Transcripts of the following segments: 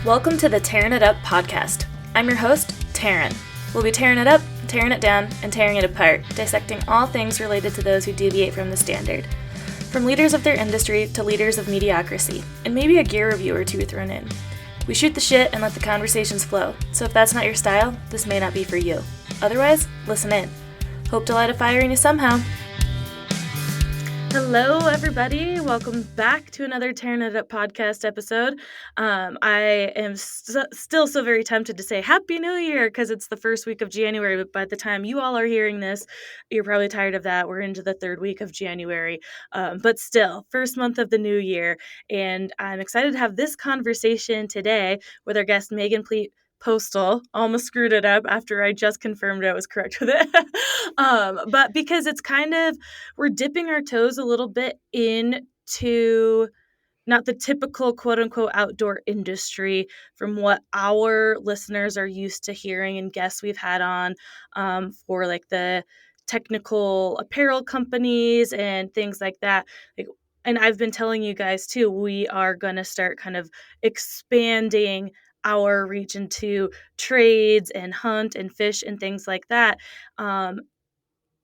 Welcome to the Tearing It Up podcast. I'm your host, Taryn. We'll be tearing it up, tearing it down, and tearing it apart, dissecting all things related to those who deviate from the standard. From leaders of their industry to leaders of mediocrity, and maybe a gear review or two thrown in. We shoot the shit and let the conversations flow, so if that's not your style, this may not be for you. Otherwise, listen in. Hope to light a fire in you somehow. Hello, everybody. Welcome back to another Tearing It Up podcast episode. I am still so very tempted to say Happy New Year because it's the first week of January, but by the time you all are hearing this, you're probably tired of that. We're into the third week of January, but still, first month of the new year, and I'm excited to have this conversation today with our guest, Megan Pleat Postal. Almost screwed it up after I just confirmed I was correct with it. But because it's kind of, we're dipping our toes a little bit into not the typical quote unquote outdoor industry from what our listeners are used to hearing and guests we've had on for like the technical apparel companies and things like that. And I've been telling you guys too, we are going to start kind of expanding our reach into trades and hunt and fish and things like that.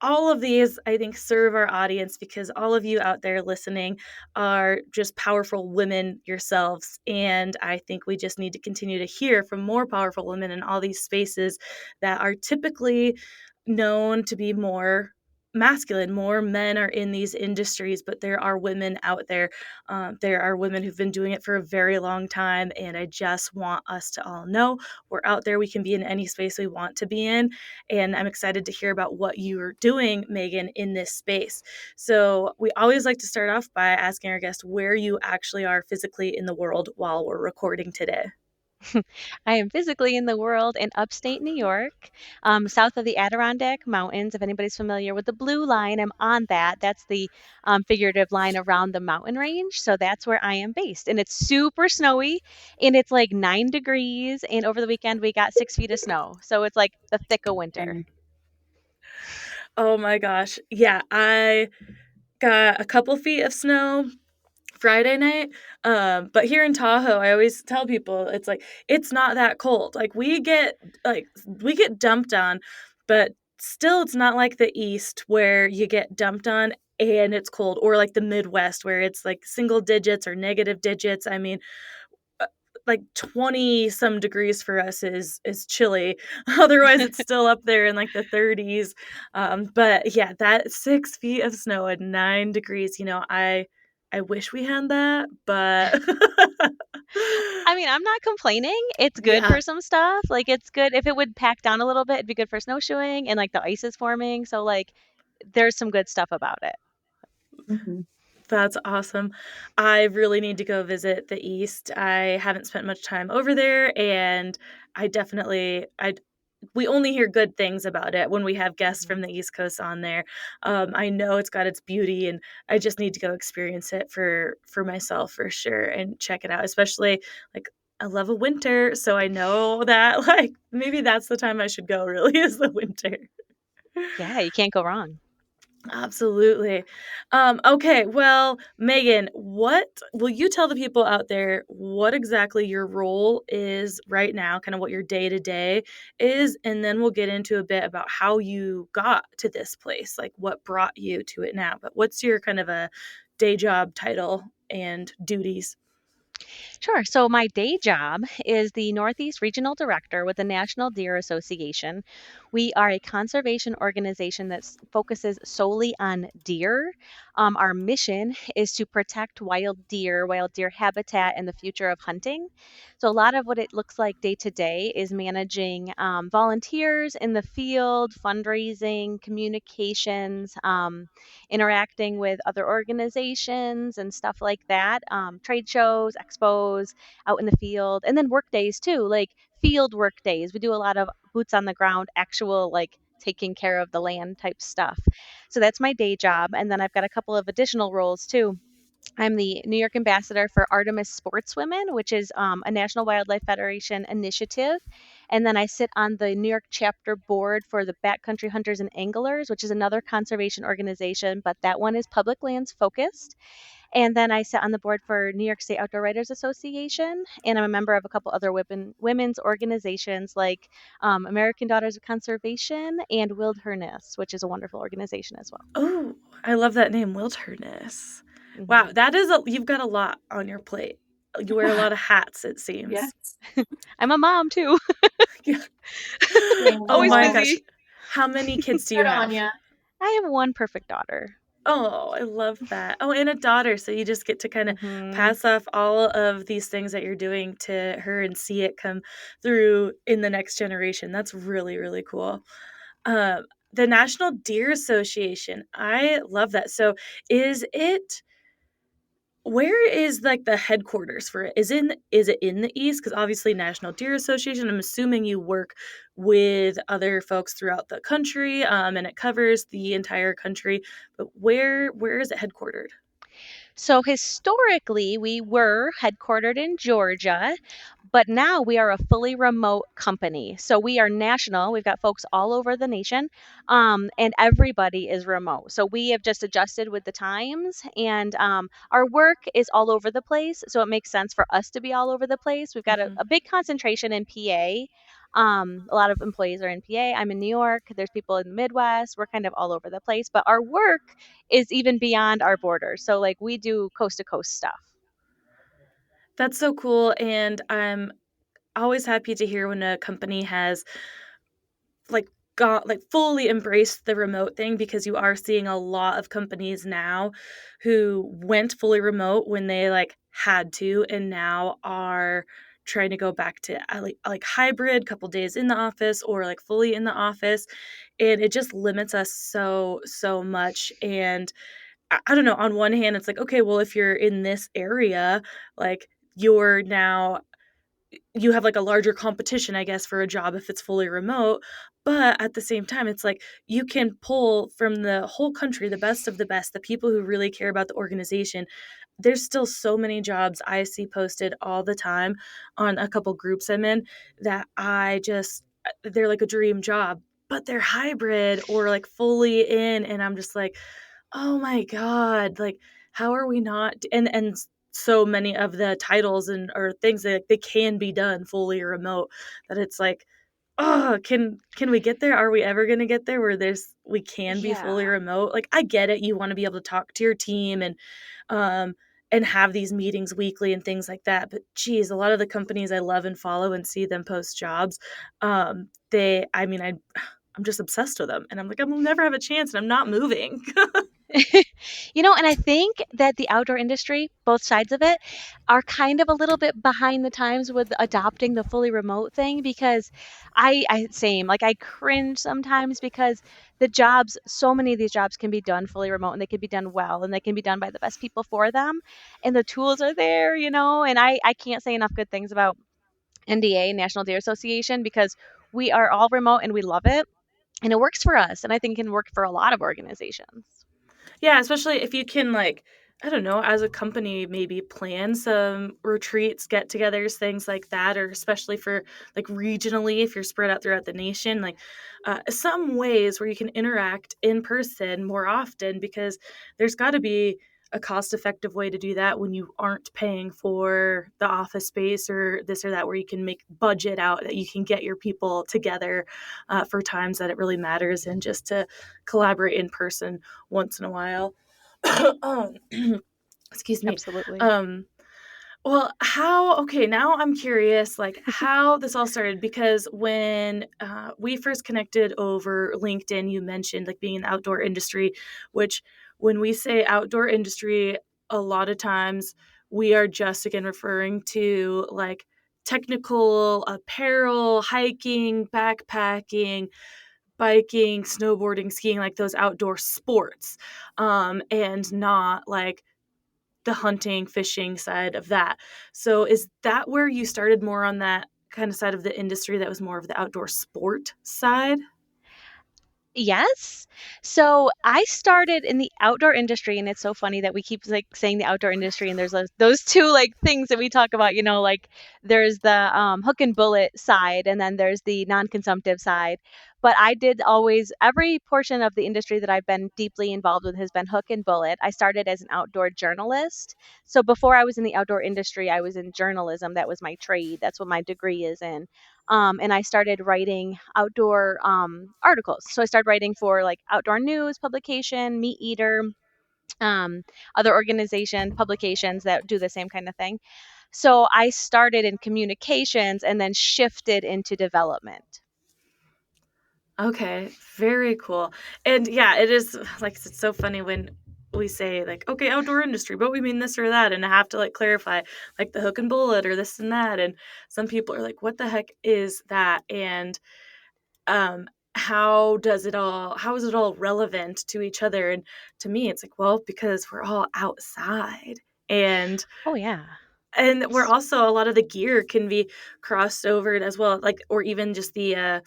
All of these, I think, serve our audience because all of you out there listening are just powerful women yourselves. And I think we just need to continue to hear from more powerful women in all these spaces that are typically known to be more masculine. More men are in these industries, but there are women out there. There are women who've been doing it for a very long time. And I just want us to all know we're out there. We can be in any space we want to be in. And I'm excited to hear about what you're doing, Megan, in this space. So we always like to start off by asking our guests where you actually are physically in the world while we're recording today. I am physically in the world in upstate New York, south of the Adirondack Mountains. If anybody's familiar with the blue line, I'm on that. That's the figurative line around the mountain range. So that's where I am based. And it's super snowy and it's like 9 degrees. And over the weekend, we got 6 feet of snow. So it's like the thick of winter. Oh my gosh. Yeah, I got a couple feet of snow Friday night. But here in Tahoe, I always tell people it's like it's not that cold. We get dumped on, but still it's not like the East where you get dumped on and it's cold, or like the Midwest where it's like single digits or negative digits. I mean, like 20 some degrees for us is chilly. Otherwise it's still up there in like the 30s. But yeah, that 6 feet of snow at 9 degrees, I wish we had that, but I mean, I'm not complaining. It's good yeah. for some stuff. Like, it's good. If it would pack down a little bit, it'd be good for snowshoeing and like the ice is forming. So, like, there's some good stuff about it. Mhm. That's awesome. I really need to go visit the East. I haven't spent much time over there, and we only hear good things about it when we have guests from the East Coast on there. I know it's got its beauty, and I just need to go experience it for myself for sure and check it out. Especially like I love a winter, so I know that like maybe that's the time I should go. Really, is the winter. Yeah, you can't go wrong. Absolutely. Okay, well, Megan, what will you tell the people out there what exactly your role is right now, kind of what your day to day is, and then we'll get into a bit about how you got to this place, like what brought you to it now. But what's your kind of a day job title and duties? Sure. So, my day job is the Northeast Regional Director with the National Deer Association. We are a conservation organization that focuses solely on deer. Our mission is to protect wild deer habitat, and the future of hunting. So, a lot of what it looks like day to day is managing volunteers in the field, fundraising, communications, interacting with other organizations and stuff like that, trade shows, expos, out in the field, and then work days too, like field work days. We do a lot of boots on the ground, actual like taking care of the land type stuff. So that's my day job. And then I've got a couple of additional roles too. I'm the New York ambassador for Artemis Sportswomen, which is a National Wildlife Federation initiative. And then I sit on the New York chapter board for the Backcountry Hunters and Anglers, which is another conservation organization, but that one is public lands focused. And then I sit on the board for New York State Outdoor Writers Association, and I'm a member of a couple other women's organizations like American Daughters of Conservation and Wilderness, which is a wonderful organization as well. Oh, I love that name, Wilderness. Wow, Hmm. that is you've got a lot on your plate. You wear a lot of hats, it seems. Yes. I'm a mom too. Yeah. Oh Always my gosh. busy. How many kids do you Good on have? ya. I have one perfect daughter. Oh, I love that. Oh, and a daughter, so you just get to kind of Hmm. pass off all of these things that you're doing to her and see it come through in the next generation. That's really, really cool. Um, the National Deer Association, I love that. So, is it where is like the headquarters for it? Is it in the East? Because obviously National Deer Association, I'm assuming you work with other folks throughout the country, and it covers the entire country. But where is it headquartered? So historically, we were headquartered in Georgia, but now we are a fully remote company. So we are national. We've got folks all over the nation, and everybody is remote. So we have just adjusted with the times, and our work is all over the place. So it makes sense for us to be all over the place. We've got Mhm. a big concentration in PA. A lot of employees are in PA. I'm in New York. There's people in the Midwest. We're kind of all over the place, but our work is even beyond our borders. So like we do coast to coast stuff. That's so cool, and I'm always happy to hear when a company has like got like fully embraced the remote thing because you are seeing a lot of companies now who went fully remote when they like had to and now are trying to go back to like hybrid couple days in the office or like fully in the office, and it just limits us so much. And I don't know, on one hand it's like, okay, well, if you're in this area, like you're now you have like a larger competition, I guess, for a job if it's fully remote. But at the same time, it's like you can pull from the whole country the best of the best, the people who really care about the organization. There's still so many jobs I see posted all the time on a couple groups I'm in that they're like a dream job, but they're hybrid or like fully in. And I'm just like, oh my god, like, how are we not so many of the titles and or things that they can be done fully remote that it's like, "Oh, can we get there? Are we ever gonna get there where we can be fully Yeah. remote?" Like, I get it, you wanna be able to talk to your team um, and have these meetings weekly and things like that, but geez, a lot of the companies I love and follow and see them post jobs, I mean, I'm just obsessed with them, and I'm like, "I'll never have a chance, and I'm not moving." And I think that the outdoor industry, both sides of it, are kind of a little bit behind the times with adopting the fully remote thing because I same, like I cringe sometimes because so many of these jobs can be done fully remote and they can be done well and they can be done by the best people for them. And the tools are there, and I can't say enough good things about NDA, National Deer Association, because we are all remote and we love it and it works for us. And I think it can work for a lot of organizations. Yeah, especially if you can, like, I don't know, as a company, maybe plan some retreats, get-togethers, things like that, or especially for like regionally, if you're spread out throughout the nation, like some ways where you can interact in person more often because there's got to be a cost-effective way to do that when you aren't paying for the office space or this or that, where you can make budget out that you can get your people together for times that it really matters and just to collaborate in person once in a while. um, excuse me. Absolutely. Um, well, okay, now I'm curious, like, how this all started because when we first connected over LinkedIn, you mentioned like being in the outdoor industry, which when we say outdoor industry, a lot of times we are just again referring to like technical apparel, hiking, backpacking, biking, snowboarding, skiing, like those outdoor sports, and not like the hunting, fishing side of that. So is that where you started more on that kind of side of the industry that was more of the outdoor sport side? Yes. So I started in the outdoor industry, and it's so funny that we keep like saying the outdoor industry, and there's those two like things that we talk about. Like there's the hook and bullet side, and then there's the non-consumptive side. But I did always, every portion of the industry that I've been deeply involved with has been hook and bullet. I started as an outdoor journalist. So before I was in the outdoor industry, I was in journalism. That was my trade. That's what my degree is in. And I started writing outdoor articles. So I started writing for like Outdoor News publication, Meat Eater, um, other organization publications that do the same kind of thing. So I started in communications and then shifted into development. Okay, very cool. And yeah, it is like it's so funny when we say like, okay, outdoor industry, but we mean this or that, and I have to like clarify like the hook and bullet or this and that. And some people are like, what the heck is that? And um how is it all relevant to each other? And to me, it's like, well, because we're all outside. And Oh yeah. and we're also a lot of the gear can be crossed over as well, like or even just the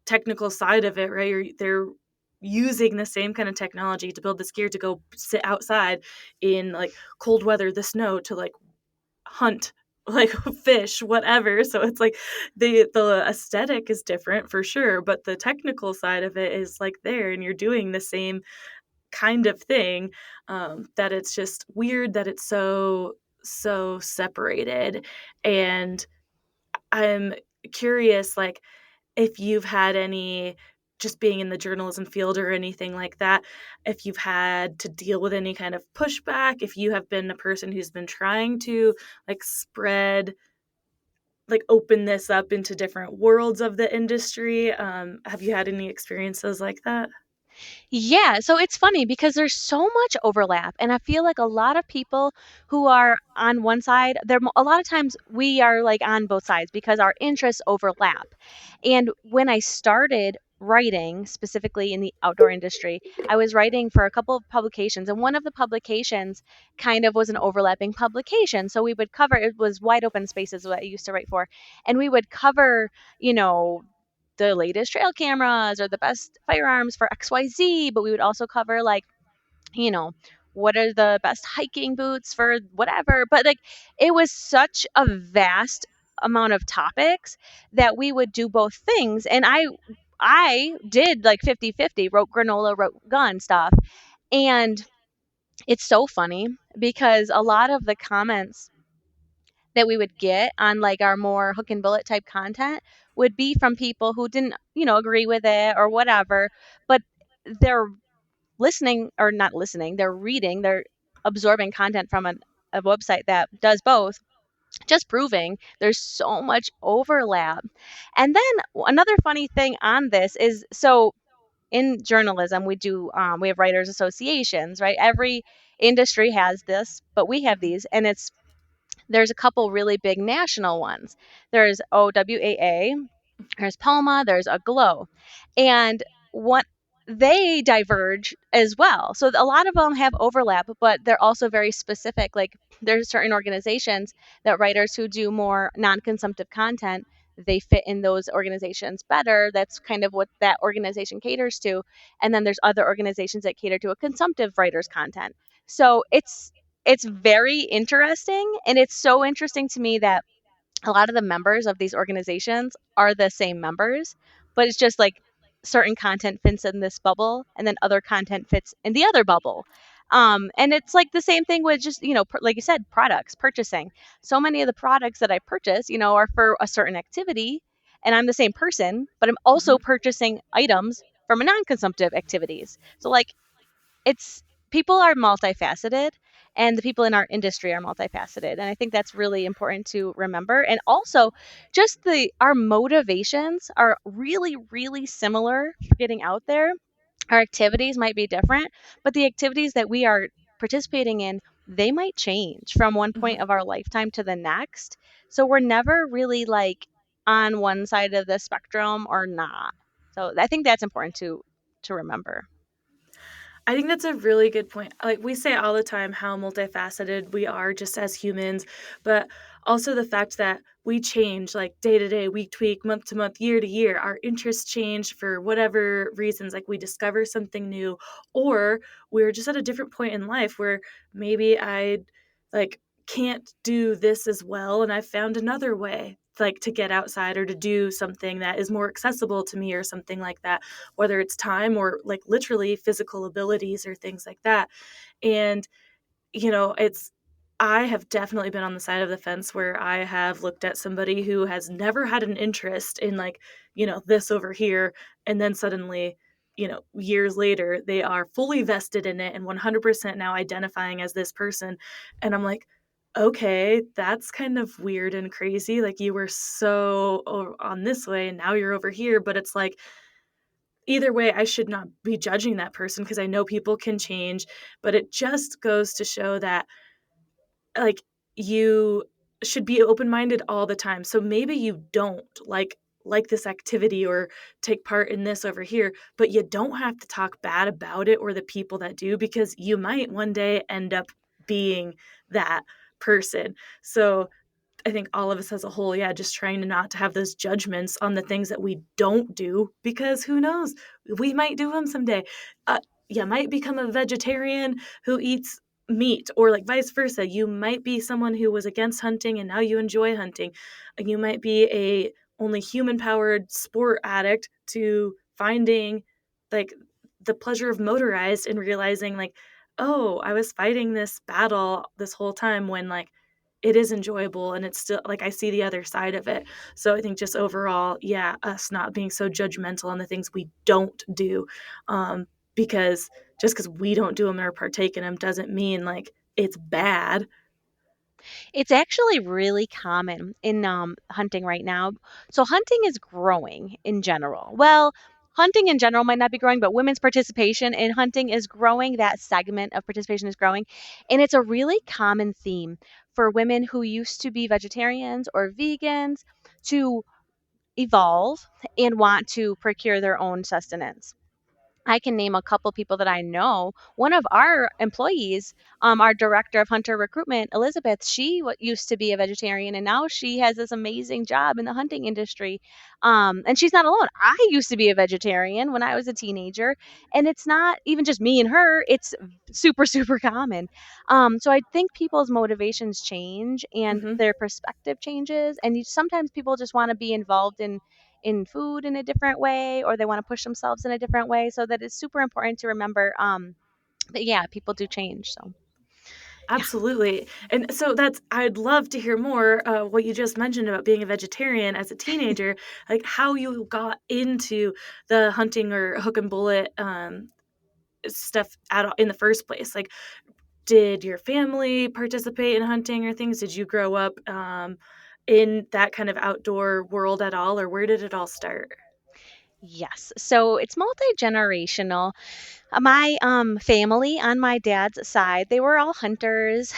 technical side of it, right? They're using the same kind of technology to build this gear to go sit outside in like cold weather, the snow, to like hunt like fish, whatever. So it's like the aesthetic is different for sure, but the technical side of it is like there, and you're doing the same kind of thing. That it's just weird that it's so separated. And I'm curious, like, if you've had any, just being in the journalism field or anything like that, if you've had to deal with any kind of pushback, if you have been a person who's been trying to like spread, like open this up into different worlds of the industry. Have you had any experiences like that? Yeah, so it's funny because there's so much overlap, and I feel like a lot of people who are on one side, a lot of times we are like on both sides because our interests overlap. And when I started writing specifically in the outdoor industry, I was writing for a couple of publications, and one of the publications kind of was an overlapping publication. So we would cover, it was Wide Open Spaces, what I used to write for, and we would cover, you know, the latest trail cameras or the best firearms for XYZ, but we would also cover like, you know, what are the best hiking boots for whatever. But like it was such a vast amount of topics that we would do both things. And I did like 50-50, wrote granola, wrote gun stuff. And it's so funny because a lot of the comments that we would get on like our more hook and bullet type content would be from people who didn't, agree with it or whatever, but they're listening or not listening, they're reading, they're absorbing content from a website that does both, just proving there's so much overlap. And then another funny thing on this is, so in journalism we have writers associations, right? Every industry has this, but we have these, and there's a couple really big national ones. There's OWAA, there's PALMA, there's Aglow. And what they diverge as well. So a lot of them have overlap, but they're also very specific. Like there's certain organizations that writers who do more non-consumptive content, they fit in those organizations better. That's kind of what that organization caters to. And then there's other organizations that cater to a consumptive writer's content. So it's very interesting, and it's so interesting to me that a lot of the members of these organizations are the same members, but it's just like certain content fits in this bubble and then other content fits in the other bubble. And it's like the same thing with just, like you said, products, purchasing. So many of the products that I purchase, are for a certain activity, and I'm the same person, but I'm also Mhm. purchasing items from non-consumptive activities. So like it's people are multifaceted, and the people in our industry are multifaceted, and I think that's really important to remember. And also just the our motivations are really really similar for getting out there. Our activities might be different, but the activities that we are participating in, they might change from one point Mhm. of our lifetime to the next. So we're never really like on one side of the spectrum or not. So I think that's important to remember. I think that's a really good point. Like we say all the time how multifaceted we are just as humans, but also the fact that we change like day to day, week to week, month to month, year to year. Our interests change for whatever reasons. Like we discover something new, or we're just at a different point in life where maybe I like can't do this as well, and I found another way like to get outside or to do something that is more accessible to me or something like that, whether it's time or like literally physical abilities or things like that. And it's I have definitely been on the side of the fence where I have looked at somebody who has never had an interest in, like, this over here, and then suddenly, years later, they are fully vested in it and 100% now identifying as this person. And I'm like, okay, that's kind of weird and crazy. Like, you were so on this way and now you're over here. But it's like, either way, I should not be judging that person because I know people can change. But it just goes to show that, like, you should be open-minded all the time. So maybe you don't like this activity or take part in this over here, but you don't have to talk bad about it or the people that do, because you might one day end up being that person. So I think all of us as a whole, yeah, just trying to not to have those judgments on the things that we don't do, because who knows? We might do them someday. You might become a vegetarian who eats meat, or like vice versa. You might be someone who was against hunting and now you enjoy hunting. You might be a only human powered sport addict to finding like the pleasure of motorized and realizing like, oh, I was fighting this battle this whole time when like it is enjoyable and it's still like I see the other side of it. So I think just overall, yeah, us not being so judgmental on the things we don't do, because just because we don't do them or partake in them doesn't mean like it's bad. It's actually really common in hunting right now. So hunting is growing in general. Well, hunting in general might not be growing, but women's participation in hunting is growing. That segment of participation is growing. And it's a really common theme for women who used to be vegetarians or vegans to evolve and want to procure their own sustenance. I can name a couple people that I know. One of our employees, our director of hunter recruitment, Elizabeth, she used to be a vegetarian and now she has this amazing job in the hunting industry. And she's not alone. I used to be a vegetarian when I was a teenager, and it's not even just me and her, it's super, super common. So I think people's motivations change and Hmm. their perspective changes. And sometimes people just want to be involved in food in a different way, or they want to push themselves in a different way, so that it's super important to remember that yeah, people do change. So yeah. Absolutely. And so that's I'd love to hear more what you just mentioned about being a vegetarian as a teenager, like how you got into the hunting or hook and bullet stuff in the first place. Like, did your family participate in hunting or things? Did you grow up in that kind of outdoor world at all, or where did it all start? Yes, so it's multi-generational. My family on my dad's side, they were all hunters,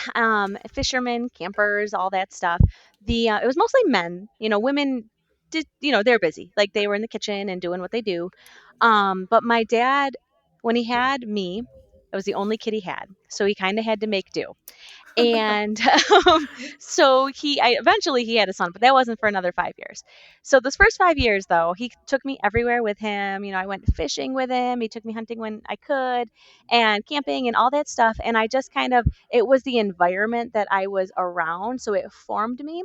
fishermen, campers, all that stuff. The It was mostly men. Women did, they're busy, like they were in the kitchen and doing what they do. But my dad, when he had me, I was the only kid he had, so he kind of had to make do. And um, so eventually he had a son, but that wasn't for another 5 years. So those first 5 years, though, he took me everywhere with him. I went fishing with him. He took me hunting when I could, and camping and all that stuff. And I just kind of, it was the environment that I was around, so it formed me.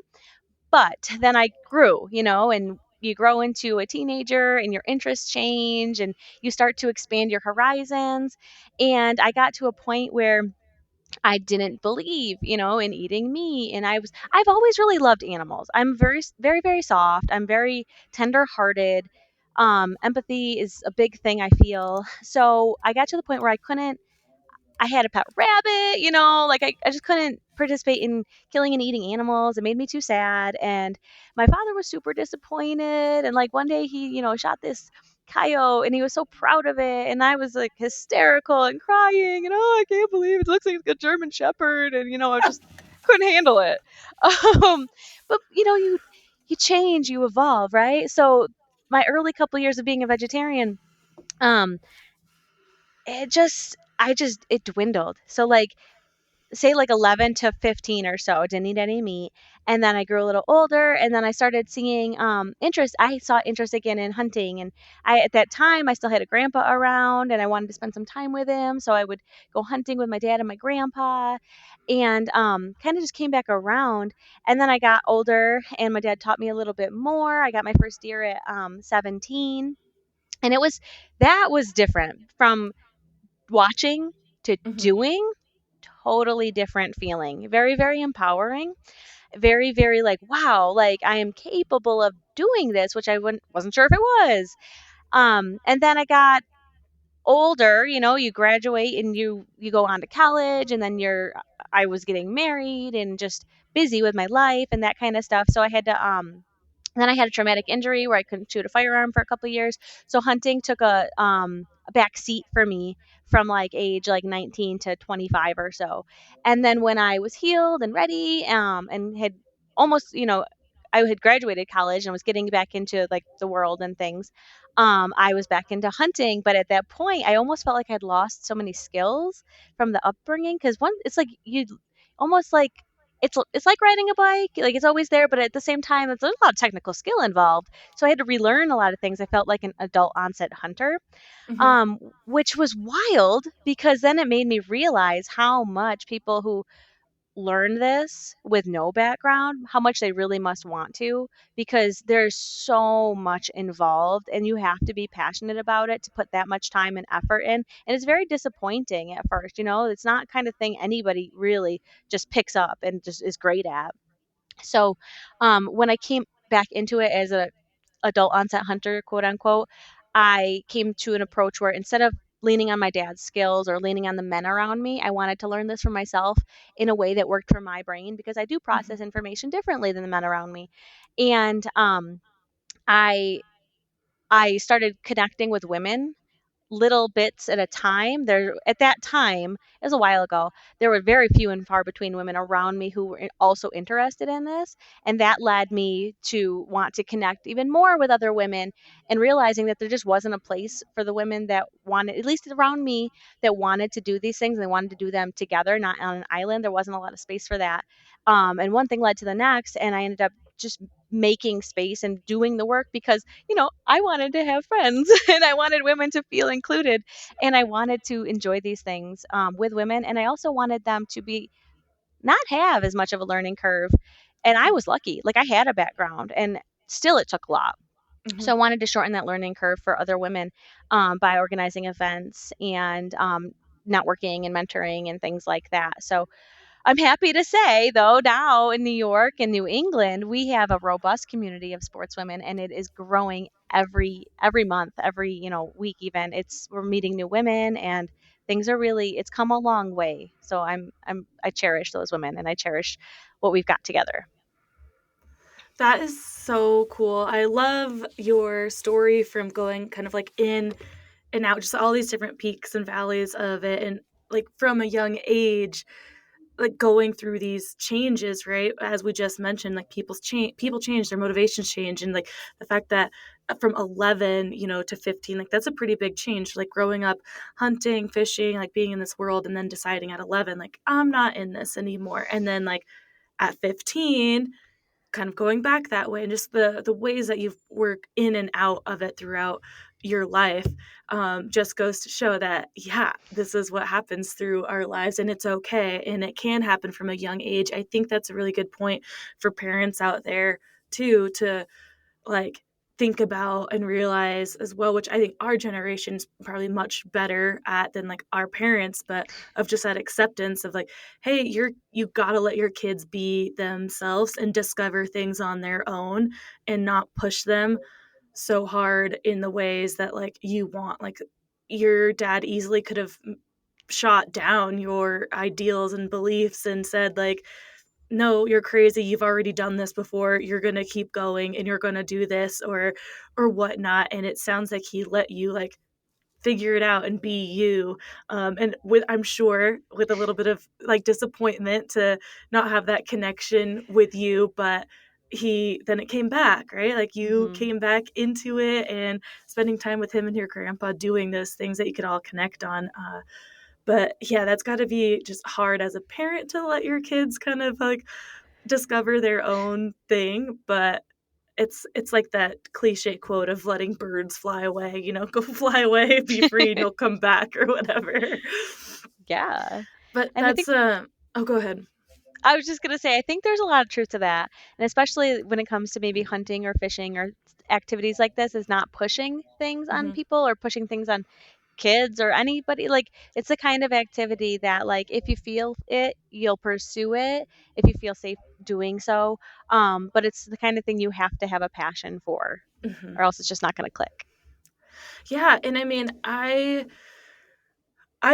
But then I grew, and you grow into a teenager and your interests change and you start to expand your horizons. And I got to a point where I didn't believe, in eating meat. And I've always really loved animals. I'm very, very, very soft. I'm very tender-hearted. Empathy is a big thing, I feel. So I got to the point where I had a pet rabbit, like I just couldn't participate in killing and eating animals. It made me too sad. And my father was super disappointed. And like one day he, shot this coyote and he was so proud of it. And I was like hysterical and crying. And oh, I can't believe it looks like it's a German Shepherd. And, I just couldn't handle it. Um, but, you change, you evolve, right? So my early couple years of being a vegetarian, um, it dwindled. So like say like 11 to 15 or so, didn't eat any meat. And then I grew a little older, and then I started seeing interest. I saw interest again in hunting. And at that time, I still had a grandpa around, and I wanted to spend some time with him. So I would go hunting with my dad and my grandpa, and kind of just came back around. And then I got older, and my dad taught me a little bit more. I got my first deer at 17. And that was different from watching to Mhm. doing. Totally different feeling. Very, very empowering. Very, very like, wow, like I am capable of doing this, which I wasn't sure if it was. And then I got older, you graduate and you go on to college, and then I was getting married and just busy with my life and that kind of stuff. So I had to then I had a traumatic injury where I couldn't shoot a firearm for a couple of years. So hunting took a back seat for me from like age like 19 to 25 or so. And then when I was healed and ready, and had almost, I had graduated college and was getting back into like the world and things, I was back into hunting. But at that point, I almost felt like I'd lost so many skills from the upbringing, because it's like you almost like it's like riding a bike, like it's always there, but at the same time, there's a lot of technical skill involved. So I had to relearn a lot of things. I felt like an adult onset hunter, Mhm. which was wild, because then it made me realize how much people who learn this with no background, how much they really must want to, because there's so much involved and you have to be passionate about it to put that much time and effort in. And it's very disappointing at first, it's not kind of thing anybody really just picks up and just is great at. So when I came back into it as a adult onset hunter, quote unquote, I came to an approach where instead of leaning on my dad's skills or leaning on the men around me, I wanted to learn this for myself in a way that worked for my brain, because I do process Mhm. information differently than the men around me. And I I started connecting with women little bits at a time. There At that time, it was a while ago, there were very few and far between women around me who were also interested in this, and that led me to want to connect even more with other women, and realizing that there just wasn't a place for the women that wanted, at least around me, that wanted to do these things. They wanted to do them together, not on an island. There wasn't a lot of space for that. And one thing led to the next, and I ended up just making space and doing the work, because I wanted to have friends and I wanted women to feel included, and I wanted to enjoy these things with women. And I also wanted them to be not have as much of a learning curve. And I was lucky, like I had a background, and still it took a lot. So Mhm. I wanted to shorten that learning curve for other women, by organizing events and networking and mentoring and things like that. So I'm happy to say, though, now in New York and New England, we have a robust community of sportswomen, and it is growing every month, every week. Even we're meeting new women, and things are really, it's come a long way. So I cherish those women, and I cherish what we've got together. That is so cool. I love your story from going kind of like in and out, just all these different peaks and valleys of it, and like from a young age, like going through these changes, right? As we just mentioned, like people change, their motivations change, and like the fact that from 11, to 15, like that's a pretty big change. Like growing up hunting, fishing, like being in this world, and then deciding at 11, like I'm not in this anymore, and then like at 15 kind of going back that way, and just the ways that you've worked in and out of it throughout your life, just goes to show that yeah, this is what happens through our lives, and it's okay, and it can happen from a young age. I think that's a really good point for parents out there too, to like think about and realize as well, which I think our generation's probably much better at than like our parents, but of just that acceptance of like, hey, you got to let your kids be themselves and discover things on their own, and not push them so hard in the ways that like you want. Like your dad easily could have shot down your ideals and beliefs and said like, no, you're crazy, you've already done this before, you're gonna keep going and you're gonna do this or whatnot. And it sounds like he let you like figure it out and be you, and with, I'm sure, with a little bit of like disappointment to not have that connection with you, but he then it came back, right? Like you Hmm. came back into it and spending time with him and your grandpa doing those things that you could all connect on. But yeah, that's got to be just hard as a parent to let your kids kind of like discover their own thing. But it's like that cliche quote of letting birds fly away, go fly away, be free, and you'll come back or whatever. Yeah. But And I that's think oh, go ahead. I was just gonna say, I think there's a lot of truth to that, and especially when it comes to maybe hunting or fishing or activities like this, is not pushing things on Hmm. people or pushing things on kids or anybody. Like, it's the kind of activity that, like, if you feel it, you'll pursue it if you feel safe doing so. But it's the kind of thing you have to have a passion for, Hmm. or else it's just not gonna click. Yeah, and I mean, I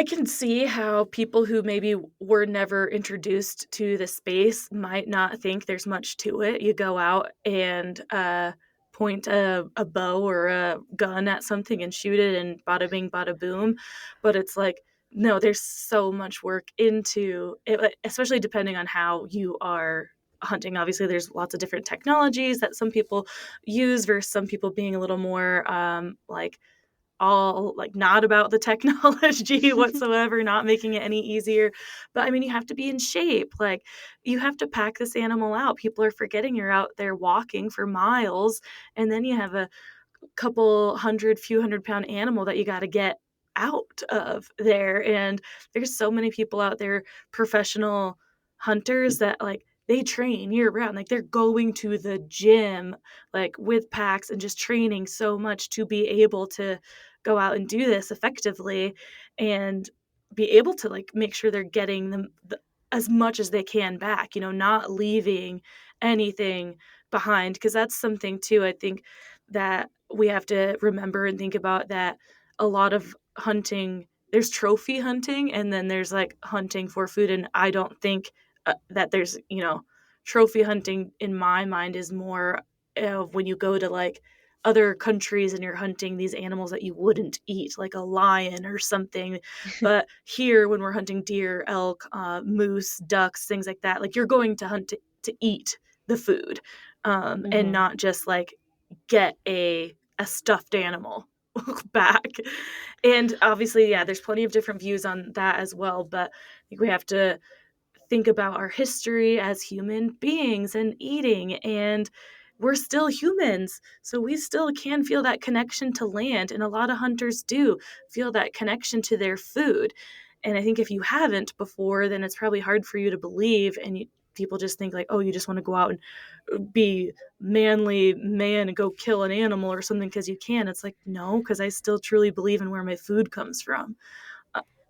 can see how people who maybe were never introduced to the space might not think there's much to it. You go out and point a bow or a gun at something and shoot it, and bada bing, bada boom. But it's like, no, there's so much work into it, like, especially depending on how you are hunting. Obviously, there's lots of different technologies that some people use versus some people being a little more like all like not about the technology whatsoever, not making it any easier. But I mean, you have to be in shape. Like, you have to pack this animal out. People are forgetting you're out there walking for miles, and then you have a couple hundred, few 100 pound animal that you got to get out of there. And there's so many people out there, professional hunters, that like they train year round. Like, they're going to the gym, like with packs and just training so much to be able to go out and do this effectively and be able to like make sure they're getting as much as they can back, not leaving anything behind. Because that's something too, I think, that we have to remember and think about, that a lot of hunting, there's trophy hunting and then there's like hunting for food. And I don't think that there's, trophy hunting in my mind is more of when you go to like other countries and you're hunting these animals that you wouldn't eat, like a lion or something. But here, when we're hunting deer, elk, moose, ducks, things like that, like you're going to hunt to eat the food, and Hmm. not just like get a stuffed animal back. And obviously, yeah, there's plenty of different views on that as well. But I think we have to think about our history as human beings and eating, and we're still humans, so we still can feel that connection to land, and a lot of hunters do feel that connection to their food. And I think if you haven't before, then it's probably hard for you to believe, and people just think like, oh, you just want to go out and be manly man and go kill an animal or something because you can. It's like, no, because I still truly believe in where my food comes from.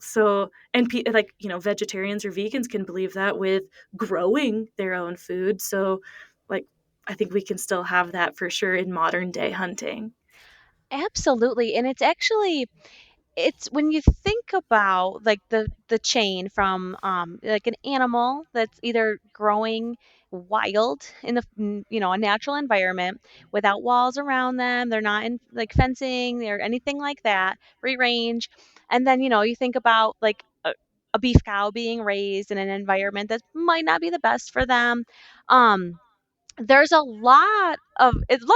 So, and like, vegetarians or vegans can believe that with growing their own food. So, like, I think we can still have that for sure in modern day hunting. Absolutely. And it's actually, it's when you think about like the chain from like an animal that's either growing wild in a natural environment without walls around them, they're not in like fencing or anything like that, free range. And then you think about like a beef cow being raised in an environment that might not be the best for them. um there's a lot of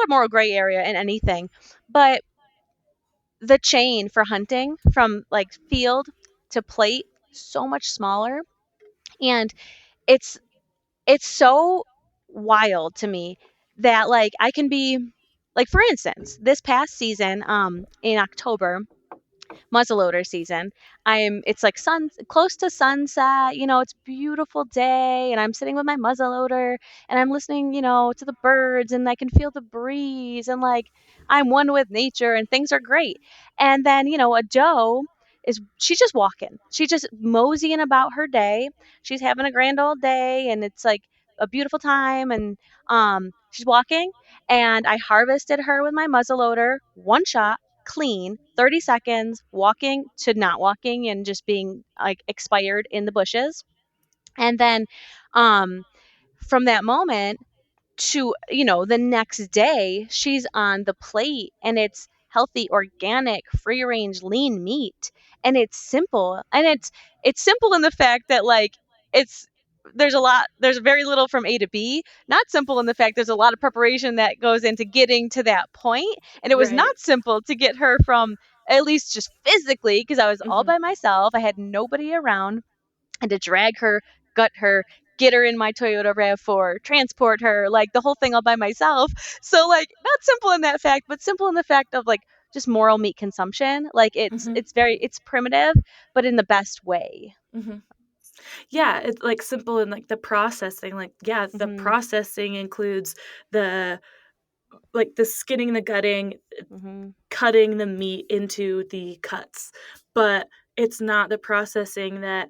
moral gray area in anything, but the chain for hunting from like field to plate so much smaller. And it's it's so wild to me that like I can be like, for instance, this past season in October, muzzleloader season. It's like close to sunset, it's beautiful day, and I'm sitting with my muzzleloader and I'm listening, to the birds, and I can feel the breeze, and like I'm one with nature and things are great. And then, a doe she's just walking. She's just moseying about her day. She's having a grand old day, and it's like a beautiful time, and she's walking, and I harvested her with my muzzleloader, one shot, clean, 30 seconds, walking to not walking and just being like expired in the bushes. And then um, from that moment to, the next day, she's on the plate, and it's healthy, organic, free range, lean meat. And it's simple. And it's simple in the fact that like it's there's very little from A to B. Not simple in the fact there's a lot of preparation that goes into getting to that point. And it was Right. not simple to get her from at least just physically, because I was all Mhm. by myself. I had nobody around. And to drag her, gut her, get her in my Toyota RAV4, transport her, like the whole thing all by myself. So like not simple in that fact, but simple in the fact of like just moral meat consumption. Like Mhm. it's primitive, but in the best way. Mhm. Yeah, it's, like, simple and, like, the processing, like, yeah, the Mhm. processing includes the the skinning, the gutting, Mhm. cutting the meat into the cuts, but it's not the processing that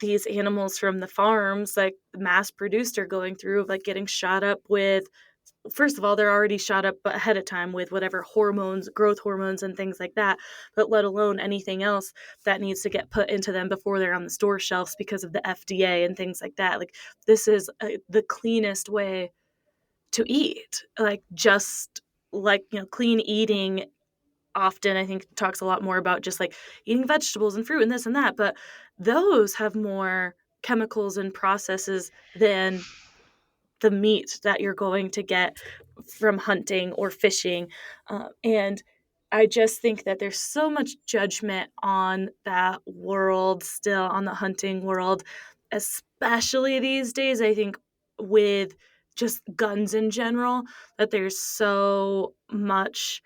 these animals from the farms, like, mass produced are going through of, like, getting shot up with first of all, they're already shot up ahead of time with whatever hormones, growth hormones and things like that, but let alone anything else that needs to get put into them before they're on the store shelves because of the FDA and things like that. Like this is the cleanest way to eat. Like just like, clean eating often I think talks a lot more about just like eating vegetables and fruit and this and that, but those have more chemicals and processes than the meat that you're going to get from hunting or fishing. And I just think that there's so much judgment on that world still, on the hunting world, especially these days. I think with just guns in general, that there's so much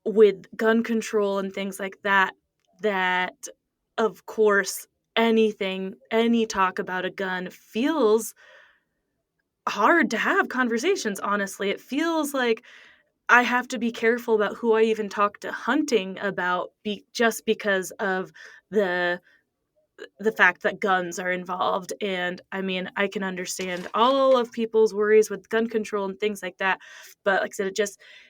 with gun control and things like that, that of course any talk about a gun feels hard to have conversations, honestly. It feels like I have to be careful about who I even talk to hunting about just because of the the fact that guns are involved. And I mean, I can understand all of people's worries with gun control and things like that, but like I said,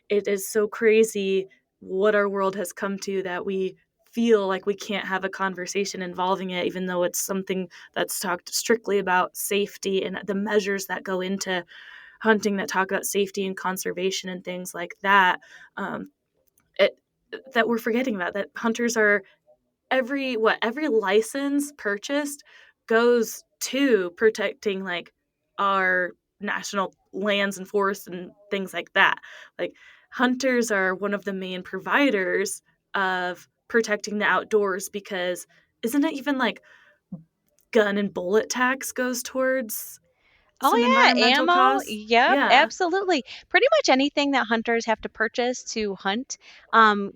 it is so crazy what our world has come to that we feel like we can't have a conversation involving it, even though it's something that's talked strictly about safety and the measures that go into hunting that talk about safety and conservation and things like that. Um, it, that we're forgetting about, that hunters are every license purchased goes to protecting like our national lands and forests and things like that. Like hunters are one of the main providers of protecting the outdoors because isn't it even like gun and bullet tax goes towards some Oh yeah, environmental ammo. costs? Yep, Yeah. absolutely. Pretty much anything that hunters have to purchase to hunt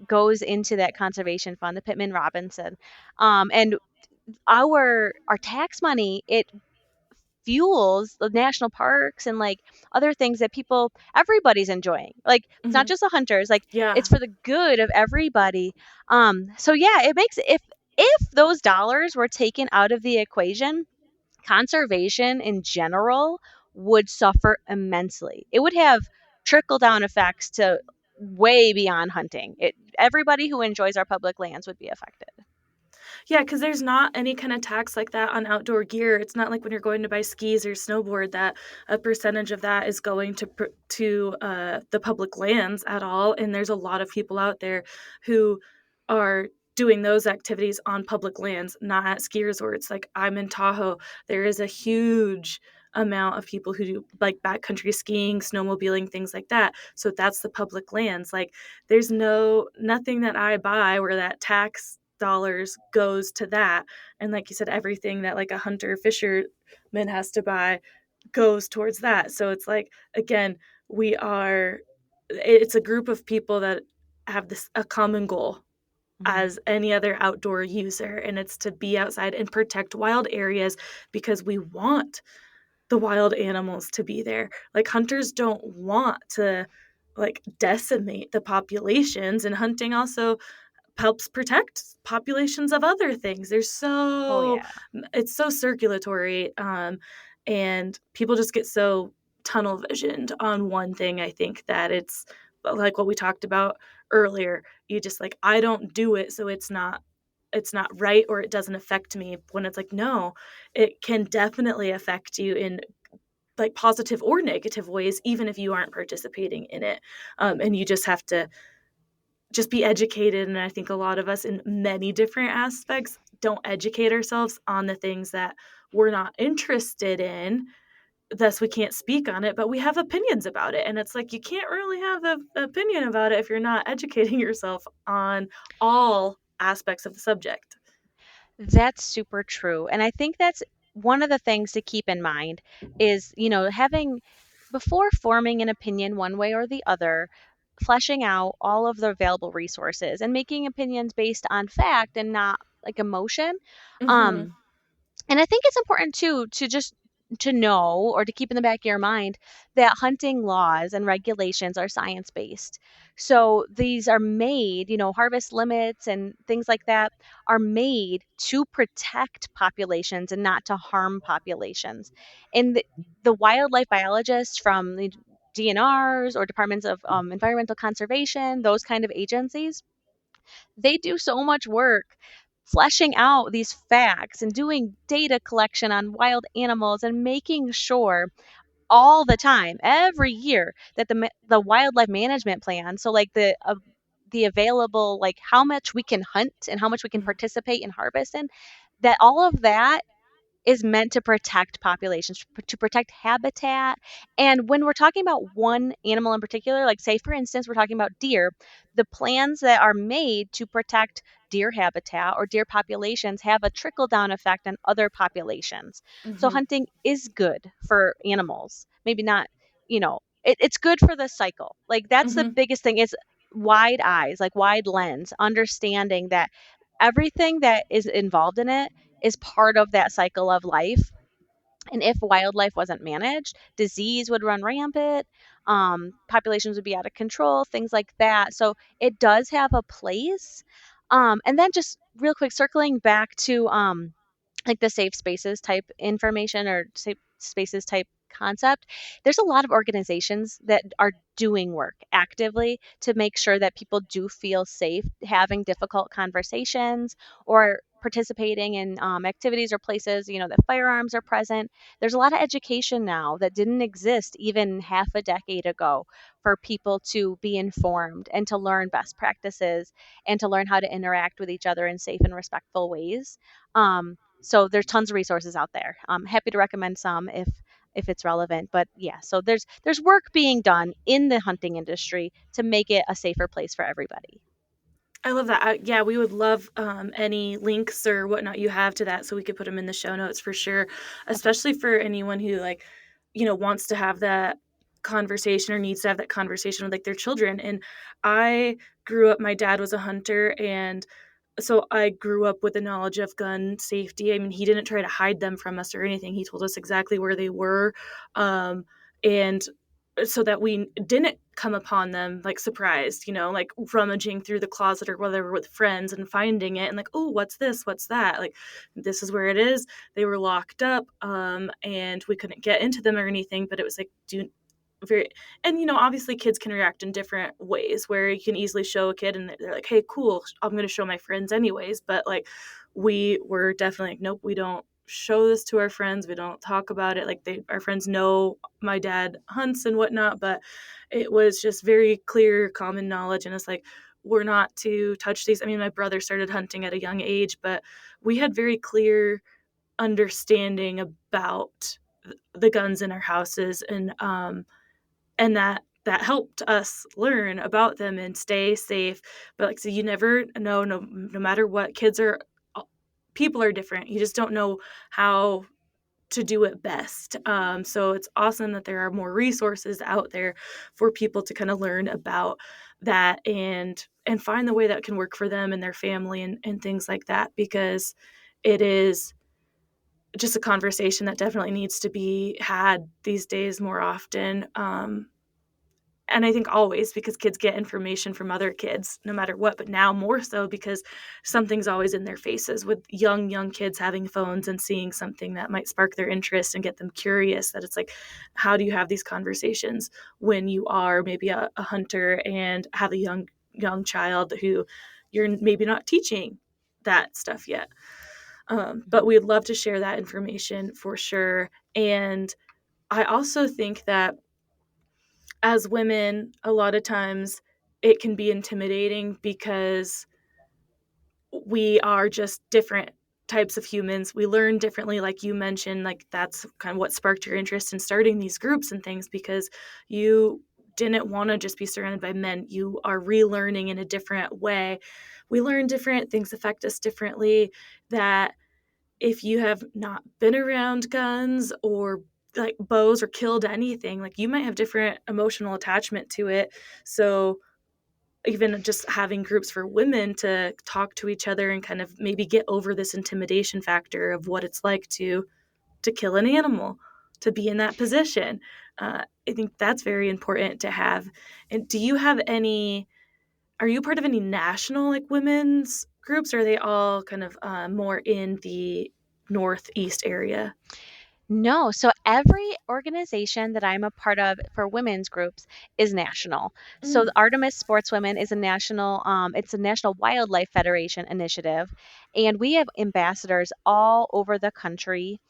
goes into that conservation fund, the Pittman Robinson. And our tax money, it fuels the national parks and like other things that everybody's enjoying. Like it's not Mhm. just the hunters, like Yeah. it's for the good of everybody. So yeah, it makes if those dollars were taken out of the equation, conservation in general would suffer immensely. It would have trickle down effects to way beyond hunting. Everybody who enjoys our public lands would be affected. Yeah, because there's not any kind of tax like that on outdoor gear. It's not like when you're going to buy skis or snowboard that a percentage of that is going to the public lands at all, and there's a lot of people out there who are doing those activities on public lands, not at ski resorts. Like, I'm in Tahoe, there is a huge amount of people who do, like, backcountry skiing, snowmobiling, things like that, so that's the public lands. Like, there's nothing that I buy where that tax dollars goes to that, and like you said, everything that like a hunter fisherman has to buy goes towards that. So it's like, again, it's a group of people that have this a common goal Mhm. as any other outdoor user, and it's to be outside and protect wild areas because we want the wild animals to be there. Like hunters don't want to like decimate the populations, and hunting also helps protect populations of other things. Oh yeah. It's so circulatory, and people just get so tunnel visioned on one thing. I think that it's like what we talked about earlier. You just like, I don't do it, so it's not right or it doesn't affect me. When it's like, no, it can definitely affect you in like positive or negative ways, even if you aren't participating in it. And you just have to just be educated, and I think a lot of us in many different aspects don't educate ourselves on the things that we're not interested in, thus we can't speak on it, but we have opinions about it. And it's like you can't really have an opinion about it if you're not educating yourself on all aspects of the subject. That's super true. And I think that's one of the things to keep in mind is, having before forming an opinion one way or the other, fleshing out all of the available resources and making opinions based on fact and not like emotion. Hmm. Um, and I think it's important too to just to know or to keep in the back of your mind that hunting laws and regulations are science based. So these are made, harvest limits and things like that are made to protect populations and not to harm populations. And the wildlife biologists from the DNRs or departments of environmental conservation, those kind of agencies, they do so much work fleshing out these facts and doing data collection on wild animals and making sure all the time every year that the wildlife management plan, so like the available, like how much we can hunt and how much we can participate in harvest, and that all of that is meant to protect populations, to protect habitat. And when we're talking about one animal in particular, like say for instance, we're talking about deer, the plans that are made to protect deer habitat or deer populations have a trickle down effect on other populations. So Hmm. hunting is good for animals. Maybe not, it's good for the cycle. Like that's the Hmm. biggest thing is wide eyes, like wide lens, understanding that everything that is involved in it is part of that cycle of life. And if wildlife wasn't managed, disease would run rampant, populations would be out of control, things like that. So it does have a place. And then just real quick, circling back to like the safe spaces type information or safe spaces type concept, there's a lot of organizations that are doing work actively to make sure that people do feel safe having difficult conversations or participating in activities or places, that firearms are present. There's a lot of education now that didn't exist even half a decade ago for people to be informed and to learn best practices and to learn how to interact with each other in safe and respectful ways. So there's tons of resources out there. I'm happy to recommend some if it's relevant. But yeah, so there's work being done in the hunting industry to make it a safer place for everybody. I love that. Yeah, we would love any links or whatnot you have to that, so we could put them in the show notes for sure. Okay. Especially for anyone who like, wants to have that conversation or needs to have that conversation with like their children. And I grew up. My dad was a hunter, and so I grew up with a knowledge of gun safety. I mean, he didn't try to hide them from us or anything. He told us exactly where they were, um, and so that we didn't come upon them like surprised, like rummaging through the closet or whatever with friends and finding it and like, oh, what's this? What's that? Like, this is where it is. They were locked up, and we couldn't get into them or anything. But it was like, do very, and obviously kids can react in different ways where you can easily show a kid and they're like, hey, cool, I'm going to show my friends anyways. But like, we were definitely like, nope, we don't show this to our friends, we don't talk about it. Like, our friends know my dad hunts and whatnot, but it was just very clear common knowledge. And it's like, we're not to touch these. I mean, my brother started hunting at a young age, but we had very clear understanding about the guns in our houses, and that helped us learn about them and stay safe. But like, so you never know, no matter what, kids are, people are different, you just don't know how to do it best. So it's awesome that there are more resources out there for people to kind of learn about that, and find the way that can work for them and their family, and things like that, because it is just a conversation that definitely needs to be had these days more often. And I think always, because kids get information from other kids no matter what, but now more so because something's always in their faces, with young kids having phones and seeing something that might spark their interest and get them curious. That it's like, how do you have these conversations when you are maybe a hunter and have a young child who you're maybe not teaching that stuff yet? But we'd love to share that information for sure. And I also think that as women, a lot of times it can be intimidating because we are just different types of humans. We learn differently, like you mentioned, like that's kind of what sparked your interest in starting these groups and things, because you didn't want to just be surrounded by men. You are relearning in a different way. We learn different things, affect us differently, that if you have not been around guns or like bows or killed anything, like you might have different emotional attachment to it. So even just having groups for women to talk to each other and kind of maybe get over this intimidation factor of what it's like to kill an animal, to be in that position. I think that's very important to have. And do you have any? Are you part of any national like women's groups, or are they all kind of more in the northeast area? No, so every organization that I'm a part of for women's groups is national. So the Mm, Artemis Sportswomen is a national, it's a National Wildlife Federation initiative, and we have ambassadors all over the country,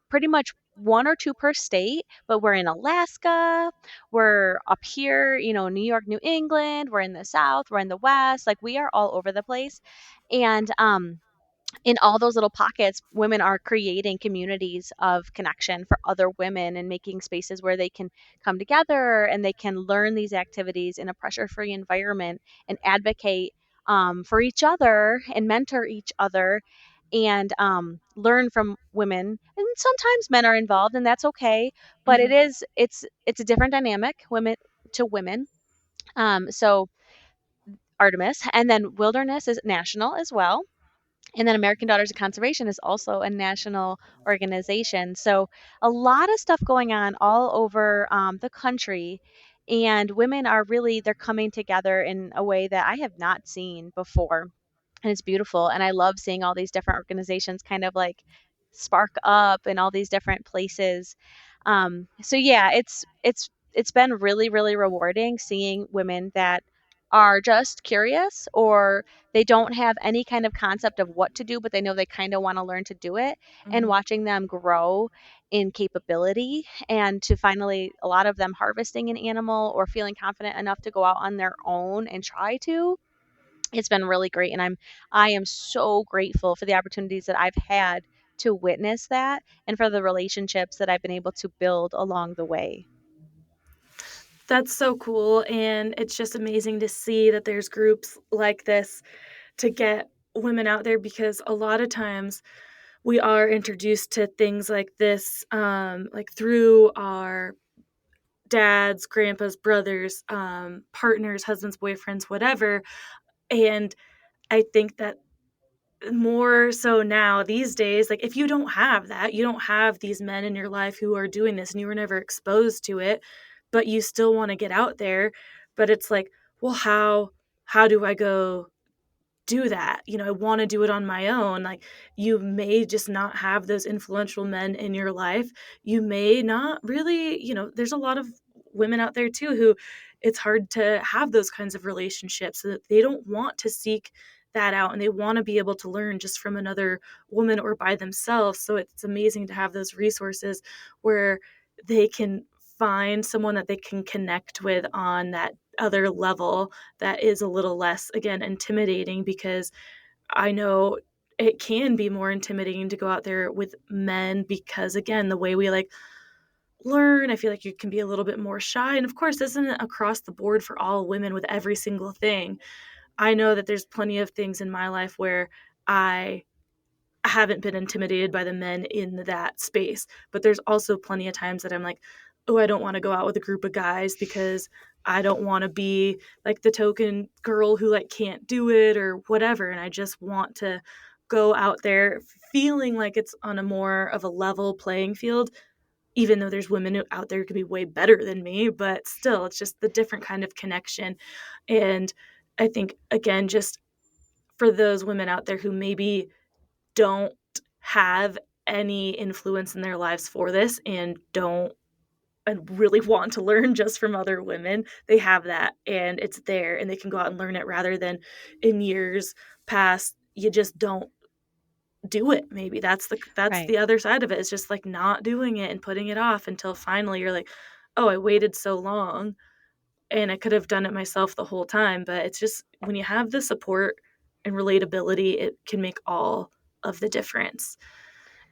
pretty much one or two per state, but we're in Alaska, we're up here, New York, New England, we're in the South, we're in the West, like we are all over the place. And in all those little pockets, women are creating communities of connection for other women and making spaces where they can come together and they can learn these activities in a pressure free environment and advocate for each other and mentor each other and learn from women. And sometimes men are involved, and that's okay. But mhm. it's a different dynamic, women to women. So Artemis, and then Wilderness is national as well, and then American Daughters of Conservation is also a national organization. So a lot of stuff going on all over the country. And women are really, they're coming together in a way that I have not seen before. And it's beautiful. And I love seeing all these different organizations kind of like spark up in all these different places. So yeah, it's been really, really rewarding seeing women that are just curious, or they don't have any kind of concept of what to do, but they know they kind of want to learn to do it, and Mhm. watching them grow in capability, and to finally, a lot of them harvesting an animal or feeling confident enough to go out on their own and try to. It's been really great, and I am so grateful for the opportunities that I've had to witness that, and for the relationships that I've been able to build along the way. That's so cool, and it's just amazing to see that there's groups like this to get women out there, because a lot of times we are introduced to things like this, like through our dads, grandpas, brothers, partners, husbands, boyfriends, whatever. And I think that more so now these days, like if you don't have that, you don't have these men in your life who are doing this and you were never exposed to it, but you still want to get out there. But it's like, well, how do I go do that? I want to do it on my own. Like, you may just not have those influential men in your life. You may not really, there's a lot of women out there too who it's hard to have those kinds of relationships, so that they don't want to seek that out, and they want to be able to learn just from another woman or by themselves. So it's amazing to have those resources where they can find someone that they can connect with on that other level, that is a little less, again, intimidating, because I know it can be more intimidating to go out there with men, because again, the way we like learn, I feel like you can be a little bit more shy. And of course, this isn't across the board for all women with every single thing. I know that there's plenty of things in my life where I haven't been intimidated by the men in that space. But there's also plenty of times that I'm like, oh, I don't want to go out with a group of guys because I don't want to be like the token girl who like can't do it or whatever. And I just want to go out there feeling like it's on a more of a level playing field, even though there's women out there who could be way better than me. But still, it's just the different kind of connection. And I think, again, just for those women out there who maybe don't have any influence in their lives for this and don't and really want to learn just from other women, they have that and it's there and they can go out and learn it, rather than in years past you just don't do it. Maybe that's Right. the other side of it, is just like not doing it and putting it off until finally you're like, oh, I waited so long and I could have done it myself the whole time. But it's just when you have the support and relatability, it can make all of the difference.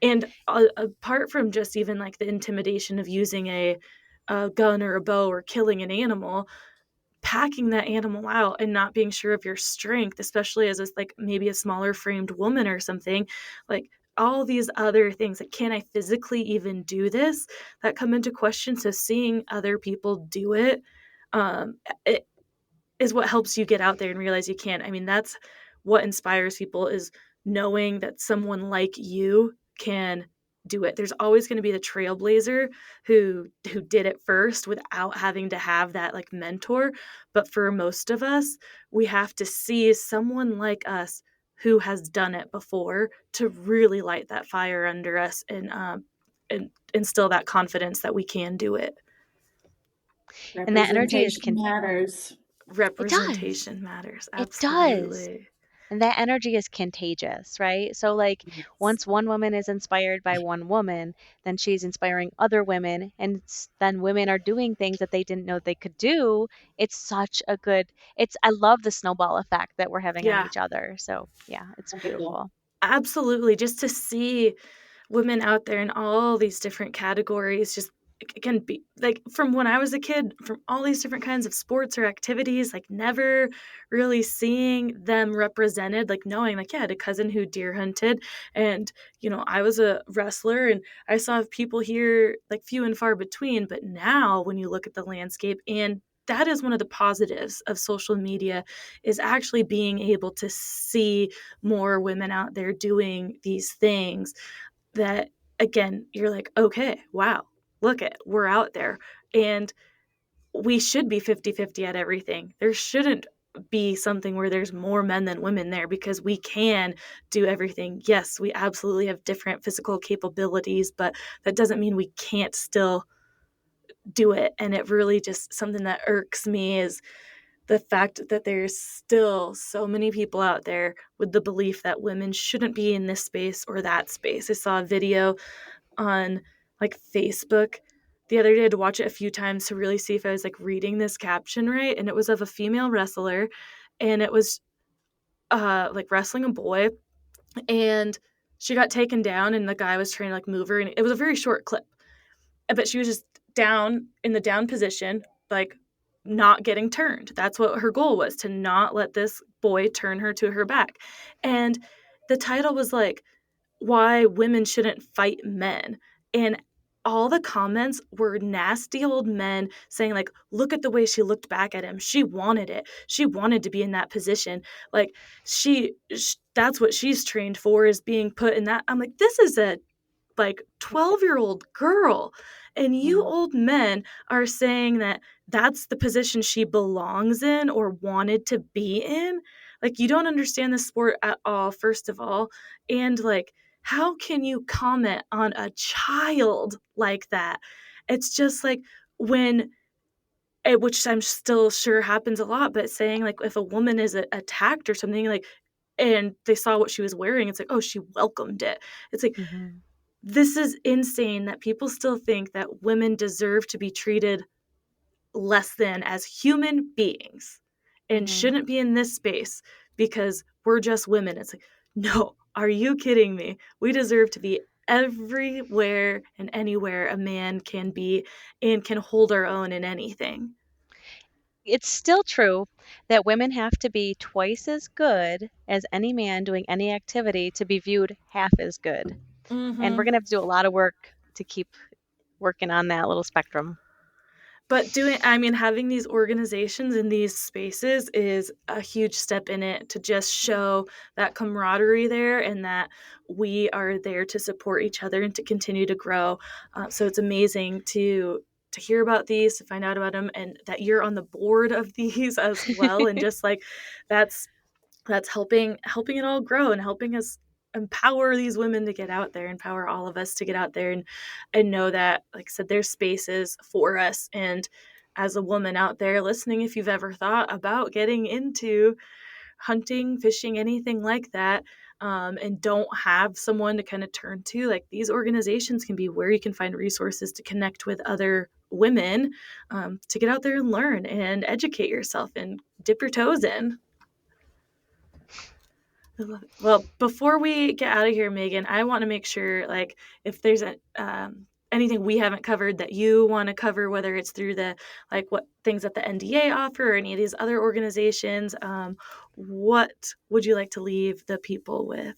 And apart from just even like the intimidation of using a gun or a bow or killing an animal, packing that animal out and not being sure of your strength, especially as a, like maybe a smaller framed woman or something, like all these other things, like can I physically even do this, that come into question. So seeing other people do it, it is what helps you get out there and realize you can. I mean, that's what inspires people, is knowing that someone like you can do it. There's always going to be the trailblazer who did it first without having to have that like mentor, but for most of us, we have to see someone like us who has done it before to really light that fire under us and instill that confidence that we can do it. And that energy is Representation matters. it does. Representation matters. It does. Absolutely. And that energy is contagious, right? So, like, Yes. once one woman is inspired by one woman, then she's inspiring other women, and then women are doing things that they didn't know they could do. It's such a good, I love the snowball effect that we're having on Yeah, each other. So, yeah, it's Wonderful. beautiful. absolutely. Just to see women out there in all these different categories, just it can be like from when I was a kid, from all these different kinds of sports or activities, like never really seeing them represented, like knowing, like, yeah, I had a cousin who deer hunted, and I was a wrestler, and I saw people here like few and far between. But now, when you look at the landscape, and that is one of the positives of social media, is actually being able to see more women out there doing these things that, again, you're like, okay, wow, look at, we're out there. And we should be 50-50 at everything. There shouldn't be something where there's more men than women there, because we can do everything. Yes, we absolutely have different physical capabilities, but that doesn't mean we can't still do it. And it really just something that irks me is the fact that there's still so many people out there with the belief that women shouldn't be in this space or that space. I saw a video on like Facebook the other day. I had to watch it a few times to really see if I was like reading this caption right. And it was of a female wrestler, and it was like wrestling a boy, and she got taken down, and the guy was trying to like move her, and it was a very short clip. But she was just down in the down position, like not getting turned. That's what her goal was, to not let this boy turn her to her back. And the title was like, why women shouldn't fight men. And all the comments were nasty old men saying, like, look at the way she looked back at him. She wanted it. She wanted to be in that position. Like, that's what she's trained for, is being put in that. I'm like, this is a like 12-year-old girl, and you Mhm. old men are saying that that's the position she belongs in or wanted to be in. Like, you don't understand the sport at all, first of all. And like, how can you comment on a child like that? It's just like, when which I'm still sure happens a lot, but saying like, if a woman is attacked or something, like, and they saw what she was wearing, it's like, oh, she welcomed it. It's like, Hmm. this is insane that people still think that women deserve to be treated less than as human beings and Hmm. shouldn't be in this space because we're just women. It's like, no, are you kidding me? We deserve to be everywhere and anywhere a man can be, and can hold our own in anything. It's still true that women have to be twice as good as any man doing any activity to be viewed half as good. And we're Mm-hmm. going to have to do a lot of work to keep working on that little spectrum. But I mean, having these organizations in these spaces is a huge step in it, to just show that camaraderie there, and that we are there to support each other and to continue to grow. So it's amazing to hear about these, to find out about them, and that you're on the board of these as well. And just like, that's helping it all grow, and helping us empower these women to get out there, empower all of us to get out there, and know that, like I said, there's spaces for us. And as a woman out there listening, if you've ever thought about getting into hunting, fishing, anything like that, and don't have someone to kind of turn to, like, these organizations can be where you can find resources to connect with other women, to get out there and learn and educate yourself and dip your toes in. I love it. Well, before we get out of here, Megan, I want to make sure, like, if there's anything we haven't covered that you want to cover, whether it's through the, like, what things that the NDA offer or any of these other organizations, what would you like to leave the people with?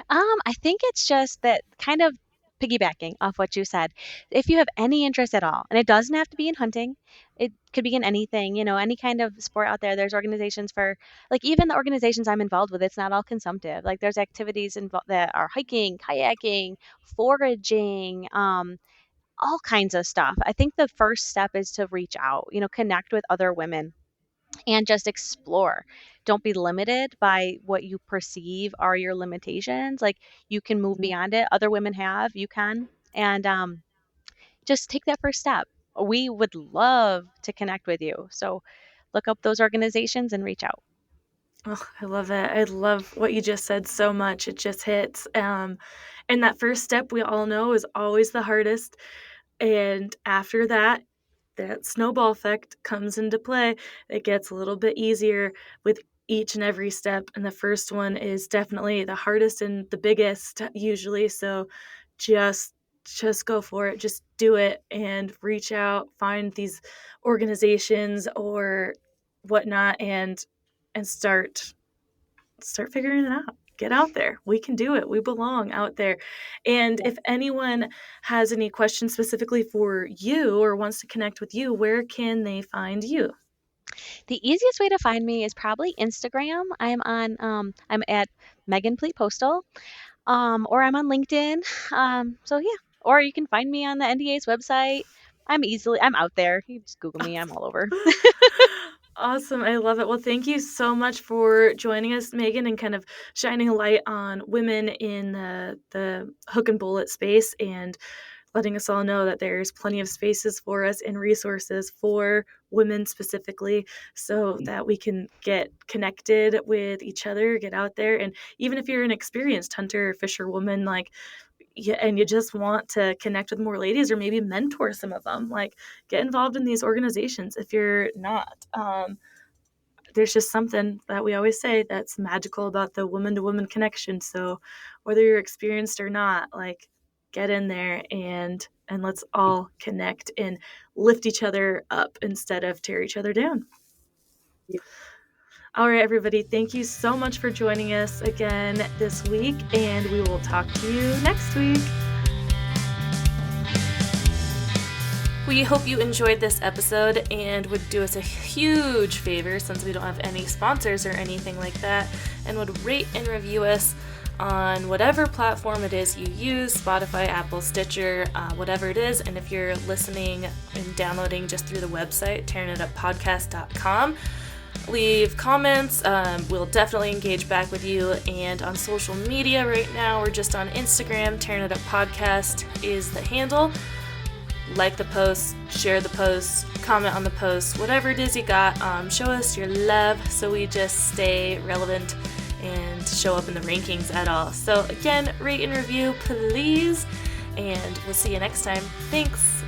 I think it's just that kind of piggybacking off what you said. If you have any interest at all, and it doesn't have to be in hunting, it could be in anything, any kind of sport out there. There's organizations for, like, even the organizations I'm involved with, it's not all consumptive. Like, there's activities involved that are hiking, kayaking, foraging, all kinds of stuff. I think the first step is to reach out, connect with other women and just explore. Don't be limited by what you perceive are your limitations. Like, you can move beyond it. Other women have, you can. And just take that first step. We would love to connect with you. So look up those organizations and reach out. Oh, I love it. I love what you just said so much. It just hits. And that first step we all know is always the hardest. And after that, that snowball effect comes into play. It gets a little bit easier with each and every step. And the first one is definitely the hardest and the biggest usually. So just just go for it. Just do it and reach out, find these organizations or whatnot and start figuring it out. Get out there. We can do it. We belong out there. And if anyone has any questions specifically for you or wants to connect with you, where can they find you? The easiest way to find me is probably Instagram. I'm at Megan Pleat Postal, or I'm on LinkedIn. So yeah, or you can find me on the NDA's website. I'm out there. You just Google me. I'm all over. Awesome. I love it. Well, thank you so much for joining us, Megan, and kind of shining a light on women in the hook and bullet space and letting us all know that there's plenty of spaces for us and resources for women specifically so that we can get connected with each other, get out there. And even if you're an experienced hunter or fisherwoman, like, yeah, and you just want to connect with more ladies or maybe mentor some of them, like, get involved in these organizations if you're not. There's just something that we always say that's magical about the woman to woman connection. So whether you're experienced or not, like, get in there and let's all connect and lift each other up instead of tear each other down. All right, everybody, thank you so much for joining us again this week, and we will talk to you next week. We hope you enjoyed this episode and would do us a huge favor, since we don't have any sponsors or anything like that, and would rate and review us on whatever platform it is you use, Spotify, Apple, Stitcher, whatever it is. And if you're listening and downloading just through the website, tearingituppodcast.com, leave comments. We'll definitely engage back with you. And on social media right now, we're just on Instagram. Tearing It Up Podcast is the handle. Like the post, share the post, comment on the post, whatever it is you got. Show us your love so we just stay relevant and show up in the rankings at all. So again, rate and review, please. And we'll see you next time. Thanks.